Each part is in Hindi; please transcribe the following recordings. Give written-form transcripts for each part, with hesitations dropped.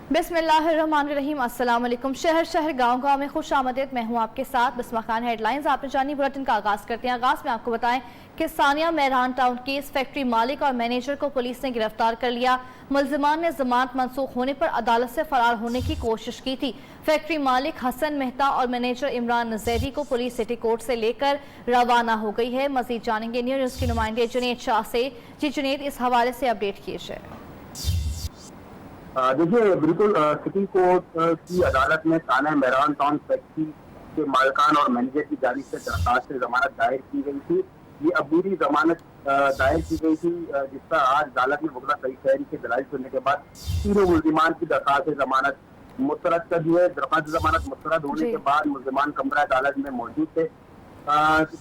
बिस्मिल्लाहिर्रहमानिर्रहीम। अस्सलाम वालेकुम। शहर शहर गांव गांव में खुश आमदीद। मैं हूं आपके साथ बिस्मा खान। हेडलाइंस आपने जानी, बुलेटिन का आगाज करते हैं। आगाज में आपको बताएं कि Sania Mehran town case, factory मालिक और मैनेजर को पुलिस ने गिरफ्तार कर लिया। मुल्जिमान ने जमानत मंसूख होने पर अदालत से फरार होने की कोशिश की थी। फैक्ट्री मालिक हसन मेहता और मैनेजर इमरान नजैरी को पुलिस सिटी कोर्ट से लेकर रवाना हो गई है। मजीद जानेंगे न्यूज़ के नुमाइंदे जुनेद शाह से। जी जुनेद, इस हवाले से अपडेट कीजिए। देखिए, बिल्कुल सिटी कोर्ट की अदालत में सानिया मेहरान टाउन फैक्ट्री के मालिकान और मैनेजर की जानिब से दरखास्त से जमानत दायर की गई थी। ये अबूरी जमानत दायर की गई थी, जिस पर आज अदालत ने मुकदमा सही शहरी के दलाइल सुनने के बाद तीनों मुल्जिमान की दरखास्त से जमानत मुस्तरद कर दी है। दरखास्त जमानत मुस्तरद होने के बाद मुल्जिमान कमरा अदालत में मौजूद थे।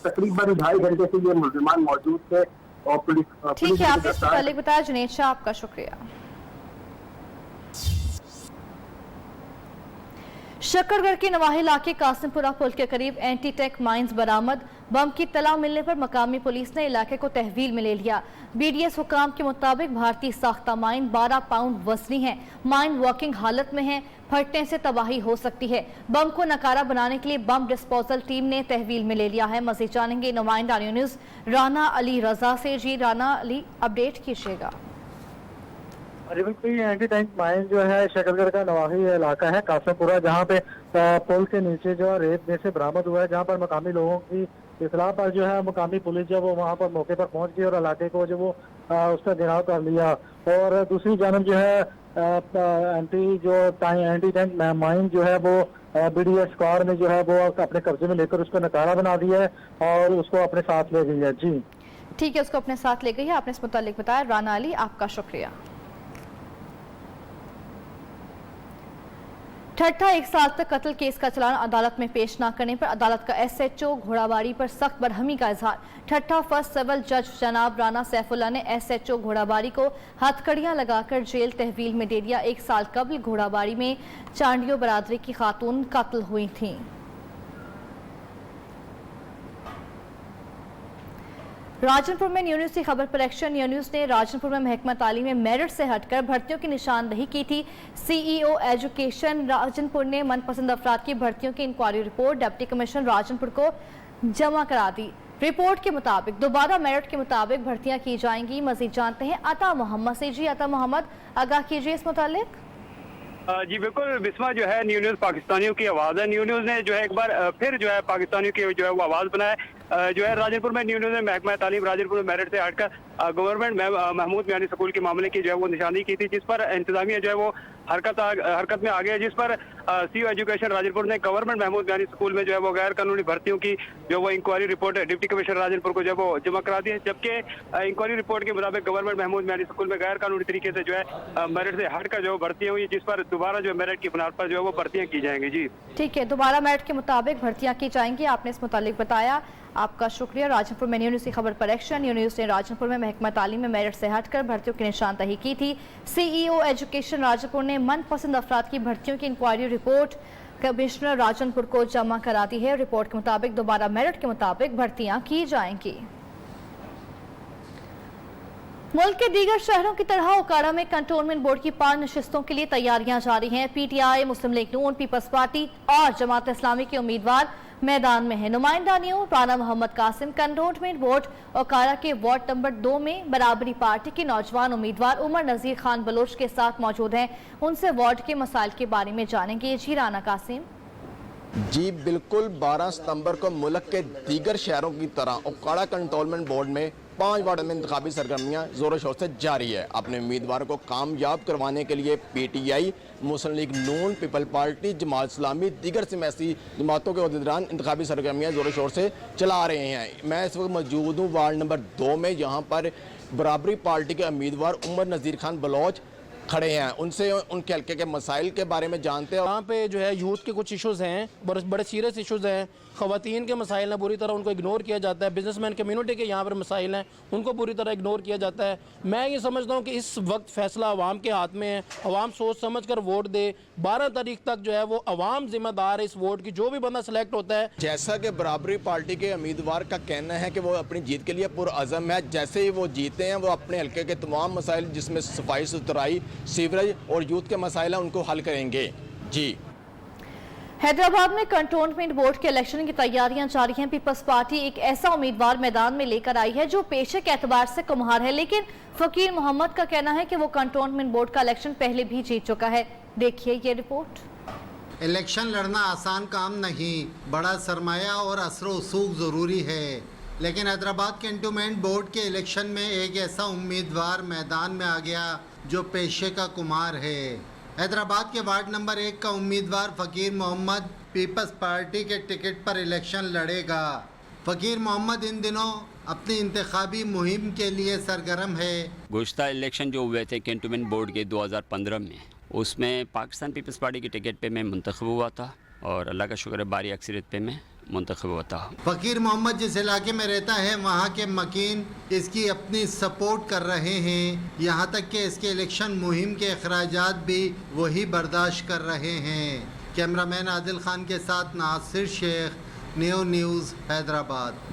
तकरीबन 2.5 घंटे से ये मुल्जिमान मौजूद थे और पुलिस ठीक है, आपने इससे पहले बताया। जुनेद शाह, आपका शुक्रिया। शकरगढ़ के नवाही इलाके कासिमपुरा पुल के करीब एंटी टैंक माइंस बरामद। बम की तला मिलने पर मकामी पुलिस ने इलाके को तहवील में ले लिया। BDS हुकाम के मुताबिक भारतीय साख्ता माइन 12 पाउंड वजनी है। माइन वर्किंग हालत में है, फटने से तबाही हो सकती है। बम को नकारा बनाने के लिए बम डिस्पोजल टीम ने तहवील में ले लिया है। मजीद जानेंगे नुमाइंदा न्यूज़ राना अली रजा से। जी राना अली, अपडेट कीजिएगा। एंटी टैंक माइन जो है शकरगढ़ का नवाही इलाका है कासिमपुरा, जहाँ पे पुल के नीचे जो है रेत में से बरामद हुआ है, जहाँ पर मकामी लोगों की इतला पर जो है मकामी पुलिस जो वो वहाँ पर मौके पर पहुँच गई और इलाके को जो वो उसका घेराव कर लिया। और दूसरी जानब जो है एंटी टैंक माइन जो है वो BDS स्क्वाड ने जो है वो अपने कब्जे में लेकर उसका नकारा बना दिया है और उसको अपने साथ ले गई है। जी ठीक है, उसको अपने साथ ले गई है। आपने इस मुतालिक बताया। राना अली, आपका शुक्रिया। ठट्ठा 1 साल तक कत्ल केस का चलान अदालत में पेश न करने पर अदालत का SHO घोड़ाबाड़ी पर सख्त बरहमी का इजहार। ठट्ठा फर्स्ट सिविल जज जनाब राना सैफुल्लाह ने SHO घोड़ाबाड़ी को हथकड़ियां लगाकर जेल तहवील में दे दिया। 1 साल कबल घोड़ाबाड़ी में चांडियो बरादरी की खातून कत्ल हुई थीं। राजनपुर में न्यूज़ की खबर पर एक्शन। न्यूज़ ने राजनपुर में महकमा तालीम में मेरिट से हटकर भर्तियों की निशानदही की थी। CEO एजुकेशन राजनपुर ने मनपसंद अफराद की भर्तियों की inquiry report deputy commissioner Rajanpur को जमा करा दी। रिपोर्ट के मुताबिक दोबारा मेरिट के मुताबिक भर्तियां की जाएंगी। मजीद जानते हैं अता मोहम्मद से। जी अता मोहम्मद, आगाह कीजिए इस मुतालिक। जी बिल्कुल बिस्मा, जो है न्यूज़ पाकिस्तानियों की आवाज़ है। न्यूज़ ने जो है एक बार फिर जो है पाकिस्तानियों की जो है वो आवाज़ बनाए। जो है राजनपुर में न्यूज़ ने महकमा तालीम राजनपुर में मेरिट से हटकर गवर्नमेंट महमूद मियानी स्कूल के मामले की जो है वो निशानदही की थी, जिस पर इंतजामिया जो है वो हरकत में आ गया, जिस पर CEO एजुकेशन राजनपुर ने गवर्नमेंट महमूद मियानी स्कूल में जो है वो गैर कानूनी भर्तियों की जो वो inquiry report deputy commissioner Rajanpur को जो है वो जमा करा दी है। जबकि इंक्वायरी रिपोर्ट के मुताबिक गवर्नमेंट महमूद मियानी स्कूल में गैर कानूनी तरीके से जो है मेरिट से हटकर जो भर्तियां हुई, जिस पर दोबारा जो मेरिट की बुनियाद पर जो है वो भर्तियां की जाएंगी। जी ठीक है, दोबारा मेरिट के मुताबिक भर्तियां की जाएंगी। आपने इस मुतालिक बताया, आपका शुक्रिया। राजनपुर में न्यूज़ की खबर पर एक्शन। न्यूज़ ने राजनपुर में महकमा तालीम में मेरिट से हटकर भर्तियों की निशानदही की थी। CEO एजुकेशन राजनपुर ने मनपसंद अफराद की भर्तियों की इंक्वायरी रिपोर्ट कमिश्नर राजनपुर को जमा करा दी है। रिपोर्ट के मुताबिक दोबारा मेरिट के मुताबिक भर्तियां की जाएंगी। मुल्क के दीगर शहरों की तरह ओकाड़ा में कंटोनमेंट बोर्ड की 5 नशिस्तों के लिए तैयारियां जारी हैं। PTI, मुस्लिम लीग नून, पीपल्स पार्टी और जमात इस्लामी के उम्मीदवार मैदान में है। नुमाइंदा news Rana Mohammad Qasim cantonment board Okara के वार्ड नंबर 2 में बराबरी पार्टी के नौजवान उम्मीदवार उमर नजीर खान बलोच के साथ मौजूद हैं। उनसे वार्ड के मसाइल के बारे में जानेंगे। जी राना कासिम। जी बिल्कुल, 12 सितंबर को मुल्क के दीगर शहरों की तरह ओकाड़ा कंटोनमेंट बोर्ड में 5 वार्ड में इंतखाबी सरगर्मियाँ ज़ोर शोर से जारी है। अपने उम्मीदवारों को कामयाब करवाने के लिए PTI, मुस्लिम लीग नून, पीपल पार्टी, जमात इस्लामी, दीगर सियासी जमातों के अहदेदारान इंतखाबी सरगर्मियाँ ज़ोर शोर से चला रहे हैं। मैं इस वक्त मौजूद हूँ वार्ड नंबर 2 में, यहाँ पर बराबरी पार्टी के उम्मीदवार उमर नज़ीर खान बलोच खड़े हैं। उनसे उनके हल्के के मसाइल के बारे में जानते हैं। यहाँ पे जो है यूथ के कुछ इश्यूज़ हैं, बड़े सीरियस इश्यूज़ हैं। ख़वातीन के मसाइल हैं, बुरी तरह उनको इग्नोर किया जाता है। बिजनेसमैन कम्युनिटी के यहाँ पर मसाइल हैं, उनको बुरी तरह इग्नोर किया जाता है। मैं ये समझता हूँ कि इस वक्त फैसला आवाम के हाथ में है। आवाम सोच समझ कर वोट दे। 12 तारीख तक जो है वो आवाम जिम्मेदार है इस वोट की, जो भी बंदा सेलेक्ट होता है। जैसा कि बराबरी पार्टी के उम्मीदवार का कहना है कि वो अपनी जीत के लिए पुरअज़म है। जैसे ही वो जीते हैं वो अपने हल्के के तमाम मसाइल, जिसमें सफाई सुथराई, सीवरेज और यूथ के मसाइल हैं उनको हल करेंगे। जी। हैदराबाद में कंटोनमेंट बोर्ड के इलेक्शन की तैयारियां जारी हैं। पीपल्स पार्टी एक ऐसा उम्मीदवार मैदान में लेकर आई है जो पेशे के एतबार से कुम्हार है, लेकिन फकीर मोहम्मद का कहना है कि वो कंटोनमेंट बोर्ड का इलेक्शन पहले भी जीत चुका है। देखिए ये रिपोर्ट। इलेक्शन लड़ना आसान काम नहीं, बड़ा सरमाया और असर वसूख ज़रूरी है, लेकिन हैदराबाद कंटोनमेंट बोर्ड के इलेक्शन में एक ऐसा उम्मीदवार मैदान में आ गया जो पेशे का कुम्हार है। हैदराबाद के वार्ड नंबर 1 का उम्मीदवार फ़कीर मोहम्मद पीपल्स पार्टी के टिकट पर इलेक्शन लड़ेगा। फ़कीर मोहम्मद इन दिनों अपनी इंतखाबी मुहिम के लिए सरगर्म है। गुज़श्ता इलेक्शन जो हुए थे कैंटोनमेंट बोर्ड के 2015 में, उसमें पाकिस्तान पीपल्स पार्टी के टिकट पे मैं मुंतखब हुआ था और अल्लाह का शुक्र है भारी अक्सरियत पे मैं मुंतखब हुआ था। फ़कीर मोहम्मद जिस इलाके में रहता है वहाँ के मकीन इसकी अपनी सपोर्ट कर रहे हैं, यहाँ तक कि इसके इलेक्शन मुहिम के अखराजात भी वही बर्दाश्त कर रहे हैं। कैमरामैन आदिल खान के साथ नासिर शेख, न्यू न्यूज़ हैदराबाद।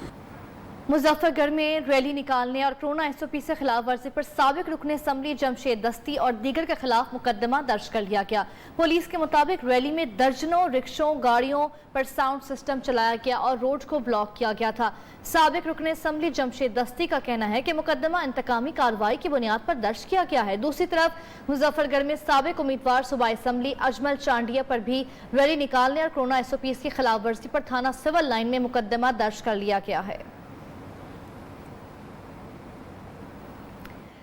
मुजफ्फरगढ़ में रैली निकालने और कोरोना SOP से खिलाफ वर्जी पर साबिक रुकन असम्बली जमशेद दस्ती और दीगर के खिलाफ मुकदमा दर्ज कर लिया गया। पुलिस के मुताबिक रैली में दर्जनों रिक्शों गाड़ियों पर साउंड सिस्टम चलाया गया और रोड को ब्लॉक किया गया था। साबिक रुकन असम्बली जमशेद दस्ती का कहना है कि मुकदमा इंतकामी कार्रवाई की बुनियाद पर दर्ज किया गया है। दूसरी तरफ मुजफ्फरगढ़ में साबिक उम्मीदवार सूबाई असम्बली अजमल चांडिया पर भी रैली निकालने और कोरोना SOP की खिलाफ वर्जी पर थाना सिविल लाइन में मुकदमा दर्ज कर लिया गया है।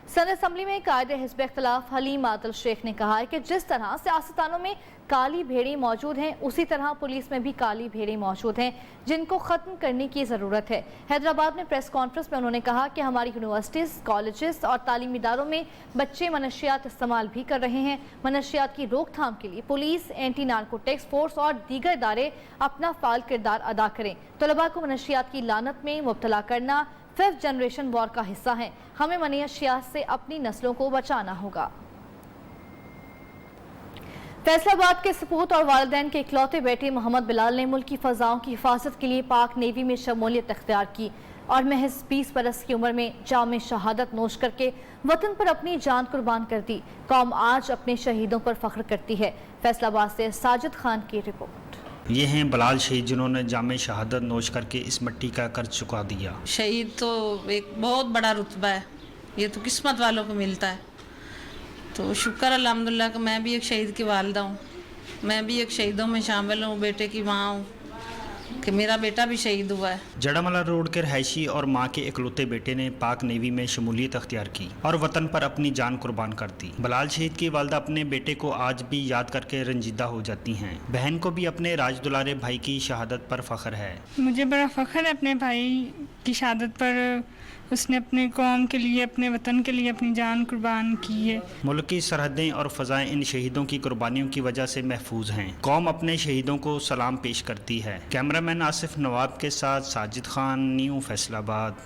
सदर असम्बली में कायदे हिज़्ब इख्तिलाफ हलीम आदिल शेख ने कहा है कि जिस तरह सियासतदानों में काली भेड़ें मौजूद हैं, उसी तरह पुलिस में भी काली भेड़ें मौजूद हैं जिनको ख़त्म करने की ज़रूरत है। हैदराबाद में प्रेस कॉन्फ्रेंस में उन्होंने कहा कि हमारी यूनिवर्सिटीज़, कॉलेजेस और तालीमी इदारों में बच्चे मनशियात इस्तेमाल भी कर रहे हैं। मनशियात की रोकथाम के लिए पुलिस, एंटी नार्कोटिक्स फोर्स और दीगर इदारे अपना फ़ाल किरदार अदा करें। तलबा को मनशियात की लानत में मुब्तला करना 5th जनरेशन वॉर का हिस्सा है। हमें मनशियात से अपनी नस्लों को बचाना होगा। फैसलाबाद के सपूत और वालिदैन के इकलौते बेटे मोहम्मद बिलाल ने मुल्क की फ़ज़ाओं की हिफाजत के लिए पाक नेवी में शमूलियत इख्तियार की और महज 20 बरस की उम्र में जाम शहादत नोश करके वतन पर अपनी जान कुर्बान कर दी। कौम आज अपने शहीदों पर फ़ख्र करती है। फैसलाबाद से साजिद खान की रिपोर्ट। ये हैं बिलाल शहीद जिन्होंने जाम शहादत नोश करके इस मिट्टी का कर्ज चुका दिया। शहीद तो एक बहुत बड़ा रुतबा है, ये तो किस्मत वालों को मिलता है। तो शुक्र अल्हम्दुलिल्लाह कि मैं भी एक शहीद की वालिदा हूँ, मैं भी एक शहीदों में शामिल हूँ, बेटे की माँ हूँ कि मेरा बेटा भी शहीद हुआ है। जड़ामला रोड के रहायशी और माँ के इकलौते बेटे ने पाक नेवी में शमूलियत अख्तियार की और वतन पर अपनी जान कुर्बान कर दी। बिलाल शहीद की वालिदा अपने बेटे को आज भी याद करके रंजीदा हो जाती हैं। बहन को भी अपने राज दुलारे भाई की शहादत पर फख्र है। मुझे बड़ा फख्र है अपने भाई की शहादत पर। उसने अपने कौम के लिए, अपने वतन के लिए अपनी जान कुर्बान की है। मुल्क की सरहदें और फ़ज़ाएं इन शहीदों की कुर्बानियों की वजह से महफूज हैं। कौम अपने शहीदों को सलाम पेश करती है। कैमरामैन आसिफ नवाब के साथ साजिद खान, न्यू फैसलाबाद।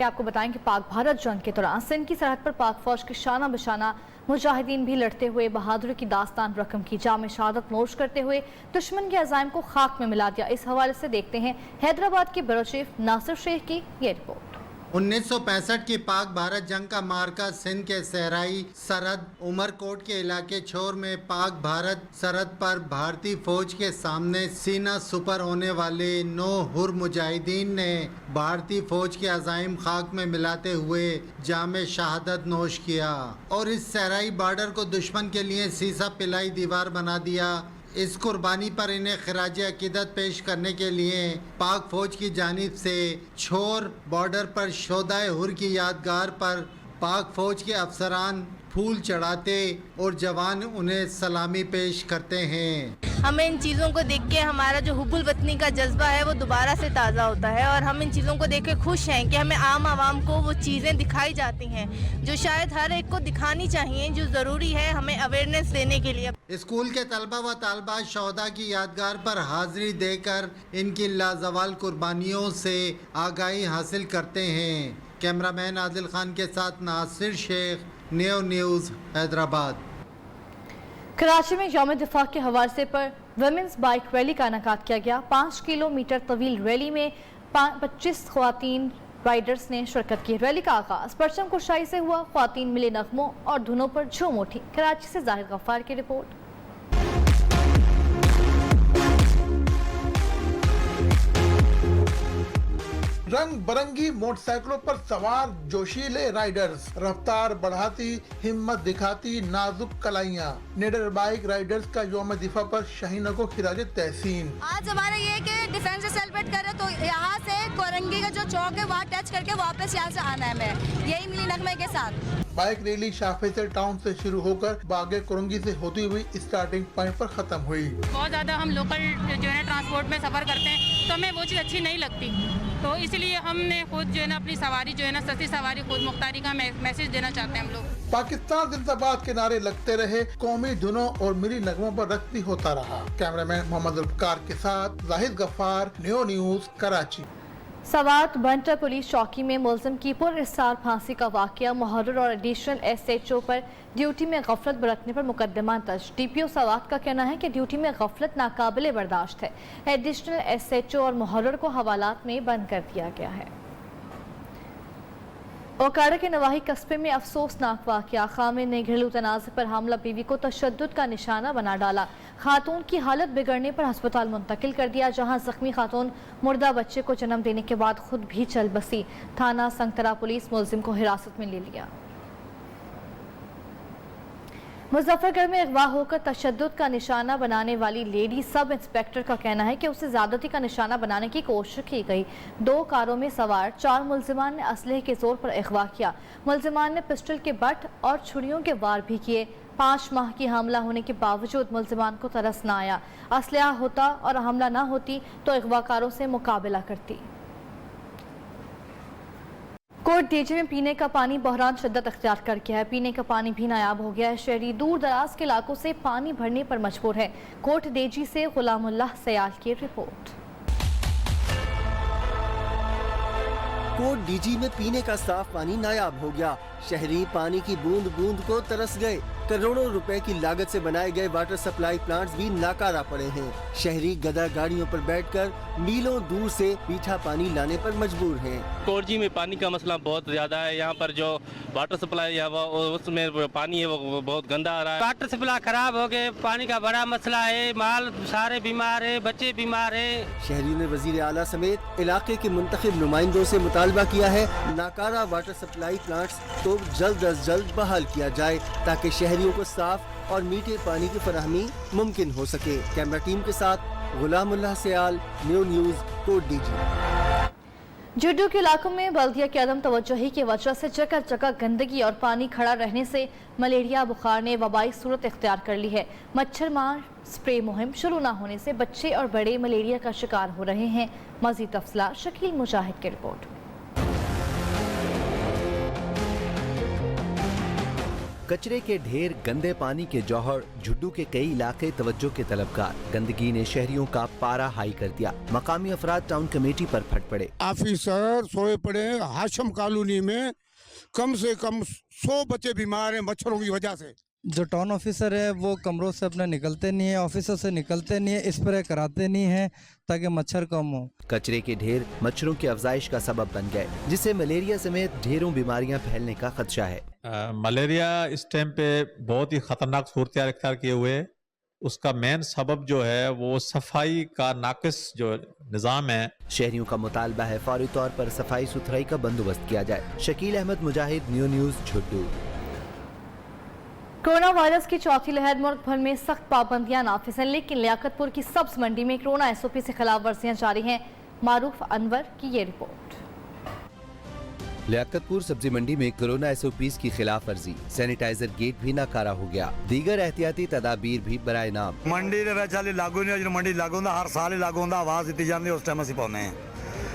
आपको बताएं कि पाक भारत जंग के दौरान सिंध की सरहद पर पाक फौज के शाना बशाना मुजाहिदीन भी लड़ते हुए बहादुरी की दास्तान रकम की, जाम शहादत नोश करते हुए दुश्मन के अज़ाइम को खाक में मिला दिया। इस हवाले से देखते हैं हैदराबाद के ब्यूरो चीफ नासिर शेख की ये रिपोर्ट। 1965 की पाक भारत जंग का मार्का सिंध के सहराई सरहद उमरकोट के इलाके छोर में पाक भारत सरहद पर भारतीय फौज के सामने सीना सुपर होने वाले 9 हुर मुजाहिदीन ने भारतीय फौज के अज़ाइम खाक में मिलाते हुए जामे शहादत नोश किया और इस सहराई बॉर्डर को दुश्मन के लिए सीसा पिलाई दीवार बना दिया। इस कुर्बानी पर इन्हें खराज अकीदत पेश करने के लिए पाक फौज की जानिब से छोर बॉर्डर पर शोदाए हुर की यादगार पर पाक फौज के अफसरान फूल चढ़ाते और जवान उन्हें सलामी पेश करते हैं। हमें इन चीज़ों को देख के हमारा जो हुब्बुल वतनी का जज्बा है वो दोबारा से ताज़ा होता है और हम इन चीज़ों को देख के खुश हैं कि हमें आम आवाम को वो चीज़ें दिखाई जाती हैं जो शायद हर एक को दिखानी चाहिए, जो ज़रूरी है हमें अवेयरनेस देने के लिए। स्कूल के तलबा व तालबात शोहदा की यादगार पर हाजिरी देकर इनकी लाजवाल कुर्बानियों से आगाही हासिल करते हैं। कैमरामैन आदिल खान के साथ नासिर शेख, न्यू न्यूज़ हैदराबाद। कराची में यौम दिफा के हवाले पर वुमेन्स बाइक रैली का इनेकाद किया गया। 5 किलोमीटर तवील रैली में 25 ख़वातीन राइडर्स ने शिरकत की। रैली का आगाज परचम कुशाई से हुआ। ख्वातीन मिले नगमों और धुनों पर झूम उठी। कराची से जाहिर गफ्फार की रिपोर्ट। रंग बिरंगी मोटरसाइकिलों पर सवार जोशीले राइडर्स, रफ्तार बढ़ाती, हिम्मत दिखाती नाजुक कलाइयाँ। निडर बाइक राइडर्स का यौम दिफा पर शहीनों को खिराज तहसीन। आज हमारा ये कि डिफेंस डे सेलिब्रेट कर रहे तो यहाँ से कोरंगी का जो चौक है वहाँ टच करके वापस यहाँ से आना है। मैं यही मिली नगमे के साथ। बाइक रैली शाफेसर टाउन से शुरू होकर बागे कोरंगी से होती हुई स्टार्टिंग पॉइंट पर खत्म हुई। बहुत ज़्यादा हम लोकल जो है ट्रांसपोर्ट में सफ़र करते हैं तो हमें वो चीज़ अच्छी नहीं लगती, तो इसलिए हमने खुद जो है ना अपनी सवारी जो है ना सस्ती सवारी खुद मुख्तारी का मैसेज देना चाहते हैं हम लोग। पाकिस्तान जिंदाबाद के नारे लगते रहे, कौमी धुनों और मिली नगमों पर रक्त भी होता रहा। कैमरामैन मोहम्मद जुल्फकार के साथ जाहिद गफ्फार, न्यू न्यूज़, कराची। सवात बंटर पुलिस चौकी में मुलजिम की पुरइस्सार फांसी का वाकया। मुहर्रिर और एडिशनल SHO पर ड्यूटी में गफलत बरतने पर मुकदमा दर्ज। DPO सवात का कहना है कि ड्यूटी में गफलत नाकाबिले बर्दाश्त है। एडिशनल SHO और मुहर्रिर को हवालात में बंद कर दिया गया है। ओकाड़ा के नवाही कस्बे में अफसोसनाक वाकया। खामिन ने घरेलू तनाज़े पर हमला बीवी को तशद्दुद का निशाना बना डाला। खातून की हालत बिगड़ने पर अस्पताल मुंतकिल कर दिया, जहां जख्मी खातून मुर्दा बच्चे को जन्म देने के बाद खुद भी चल बसी। थाना संगतरा पुलिस मुलजिम को हिरासत में ले लिया। मुजफ्फरगढ़ में अगवा होकर तशद्दुद का निशाना बनाने वाली लेडी सब इंस्पेक्टर का कहना है कि उसे ज्यादती का निशाना बनाने की कोशिश की गई। 2 कारों में सवार 4 मुलजिमान ने असलहे के जोर पर अगवा किया। मुलजिमान ने पिस्टल के बट और छुरियों के वार भी किए। 5 माह की हमला होने के बावजूद मुलजिमान को तरस न आया। असलहा होता और हमला न होती तो अगवाकारों से मुकाबला करती। कोट डीजे में पीने का पानी बहरान शिद्दत अख्तियार कर गया है। पीने का पानी भी नायाब हो गया है। शहरी दूर दराज के इलाकों से पानी भरने पर मजबूर है। कोट डेजी से गुलामुल्लाह सयाल की रिपोर्ट। कोट डीजी में पीने का साफ पानी नायाब हो गया। शहरी पानी की बूंद बूंद को तरस गए। करोड़ों रुपए की लागत से बनाए गए वाटर सप्लाई प्लांट्स भी नाकारा पड़े हैं। शहरी गदा गाड़ियों पर बैठकर मीलों दूर से मीठा पानी लाने पर मजबूर हैं। कोटजी में पानी का मसला बहुत ज्यादा है। यहाँ पर जो वाटर सप्लाई है उसमें पानी है वो बहुत गंदा आ रहा है। वाटर सप्लाई खराब हो गए, पानी का बड़ा मसला है। माल सारे बीमार है, बच्चे बीमार है। शहरियों ने वजीर आला समेत इलाके के मुंतखब नुमाइंदों से मुतालबा किया है नाकारा वाटर सप्लाई प्लांट्स को जल्द अज जल्द बहाल किया जाए ताकि शहरियों को साफ और मीठे पानी की फराहमी मुमकिन हो सके। कैमरा टीम के साथ Ghulamullah Sial, new news, Kot DG. जुड्डू के इलाकों में बल्दिया की अदम तवज्जोही की वजह से जगह जगह गंदगी और पानी खड़ा रहने से मलेरिया बुखार ने वबाई सूरत इख्तियार कर ली है। मच्छर मार स्प्रे मुहिम शुरू न होने से बच्चे और बड़े मलेरिया का शिकार हो रहे हैं। मज़ीद तफसीलात शकील मुजाहिद की रिपोर्ट। कचरे के ढेर, गंदे पानी के जौहर, झुड्डू के कई इलाके तवज्जो के तलबगार। गंदगी ने शहरियों का पारा हाई कर दिया। मकामी अफराद टाउन कमेटी पर फट पड़े। ऑफिसर सोए पड़े। हाशम कॉलोनी में कम से कम 100 बच्चे बीमार हैं मच्छरों की वजह से। जो टाउन ऑफिसर है वो कमरों से अपने निकलते नहीं है, ऑफिसों से निकलते नहीं है, स्प्रे कराते नहीं है ताकि मच्छर कम हो। कचरे के ढेर मच्छरों की अफजाइश का सबब बन गए, जिससे मलेरिया समेत ढेरों बीमारियां फैलने का खदशा है। मलेरिया इस टाइम पे बहुत ही खतरनाक सूरत इख्तियार किए हुए। उसका मेन सबब जो है वो सफाई का नाकिस जो निज़ाम है। शहरियों का मुतालबा है फौरी तौर पर सफाई सुथराई का बंदोबस्त किया जाए। शकील अहमद मुजाहिद, न्यू न्यूज़, झुड्डू। कोरोना वायरस की चौथी लहर मुल्क भर में सख्त पाबंदियां नाफिज हैं, लेकिन लियाकतपुर की सब्ज मंडी में कोरोना SOP से खिलाफ वर्जियां जारी हैं। मारूफ अनवर की ये रिपोर्ट। लियाकतपुर सब्जी मंडी में कोरोना SOPs की खिलाफ वर्जी, सैनिटाइजर गेट भी नाकारा हो गया। दीगर एहतियाती तदाबीर भी बराए नाम। मंडी लागू नहीं, जो मंडी लागू हर साल ही लागू आवाज दी जाती, उस टाइम असीं पाउने हैं।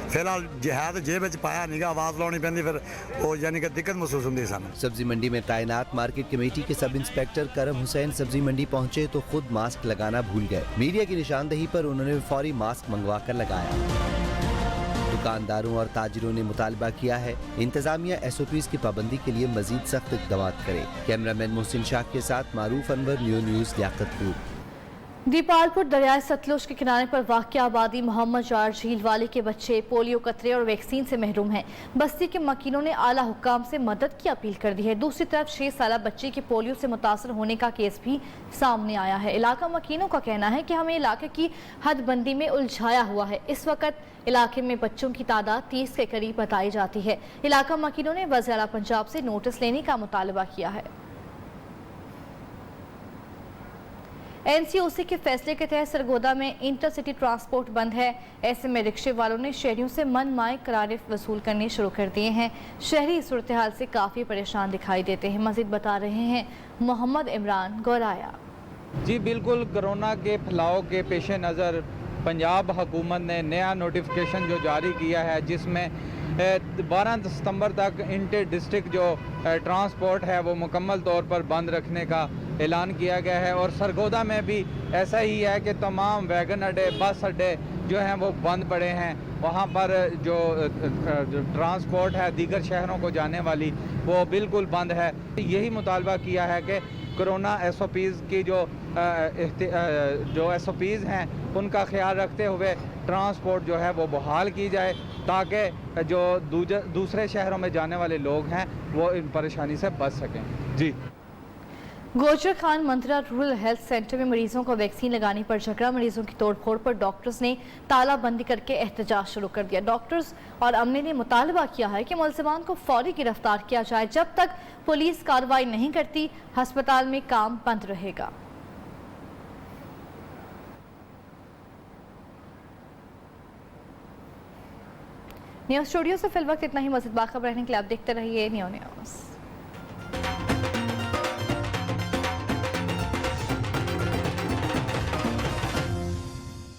फिलहाल है जेब पाया नहीं, आवाज लानी पैंदी, फिर वो यानी कि दिक्कत महसूस होती सन। सब्जी मंडी में तैनात मार्केट कमेटी के सब इंस्पेक्टर करम हुसैन सब्जी मंडी पहुंचे तो खुद मास्क लगाना भूल गए। मीडिया की निशानदही पर उन्होंने फौरी मास्क मंगवा कर लगाया। दुकानदारों और ताजिरों ने मुतालबा किया है इंतजामिया SOPs की पाबंदी के लिए मजीद सख्त इक़दाम करे। कैमरामैन मोहसिन शाह के साथ मारूफ अनवर, न्यू न्यूज़, लियाकतपुर। दीपालपुर दरियाए सतलुज के किनारे पर वाक़या आबादी मोहम्मद जार झील वाले के बच्चे पोलियो कतरे और वैक्सीन से महरूम हैं। बस्ती के मकीनों ने आला हुक्काम से मदद की अपील कर दी है। दूसरी तरफ 6 साल बच्चे के पोलियो से मुतासर होने का केस भी सामने आया है। इलाका मकीनों का कहना है कि हमें इलाके की हदबंदी में उलझाया हुआ है। इस वक्त इलाके में बच्चों की तादाद 30 के करीब बताई जाती है। इलाका मकीनों ने वज़ीर आला पंजाब से नोटिस लेने का मुतालबा किया है। NCOC के फैसले के तहत सरगोदा में इंटरसिटी ट्रांसपोर्ट बंद है। ऐसे में रिक्शे वालों ने शहरियों से मनमाए करारे वसूल करने शुरू कर दिए हैं। शहरी इस सूरत हाल से काफ़ी परेशान दिखाई देते हैं। मज़ीद बता रहे हैं मोहम्मद इमरान गौराया। जी बिल्कुल, कोरोना के फैलाव के पेश नज़र पंजाब हुकूमत ने नया नोटिफिकेशन जो जारी किया है, जिसमें 12 सितंबर तक इंटर डिस्ट्रिक्ट जो ट्रांसपोर्ट है वो मुकम्मल तौर पर बंद रखने का ऐलान किया गया है। और सरगोदा में भी ऐसा ही है कि तमाम वैगन अड्डे, बस अड्डे जो हैं वो बंद पड़े हैं। वहाँ पर जो ट्रांसपोर्ट है दीगर शहरों को जाने वाली वो बिल्कुल बंद है। यही मुतालबा किया है कि कोरोना SOPs की जो SOPs हैं उनका ख्याल रखते हुए ट्रांसपोर्ट जो है वो बहाल की जाए, ताकि जो दूसरे शहरों में जाने वाले लोग हैं वो इन परेशानी से बच सकें। जी। गोजर खान मंत्रा रूरल हेल्थ सेंटर में मरीजों को वैक्सीन लगाने पर झगड़ा। मरीजों की तोड़फोड़ पर डॉक्टर्स ने तालाबंदी करके एहतजाज शुरू कर दिया। डॉक्टर्स और अमले ने मुतालबा किया है कि मुलजिमान को फौरी गिरफ्तार किया जाए। जब तक पुलिस कार्रवाई नहीं करती अस्पताल में काम बंद रहेगा। न्यूज़ स्टूडियो से फिल वक्त इतना ही। मज़ीद बाखबर रहने के लिए आप देखते रहिए न्यू न्यूज़।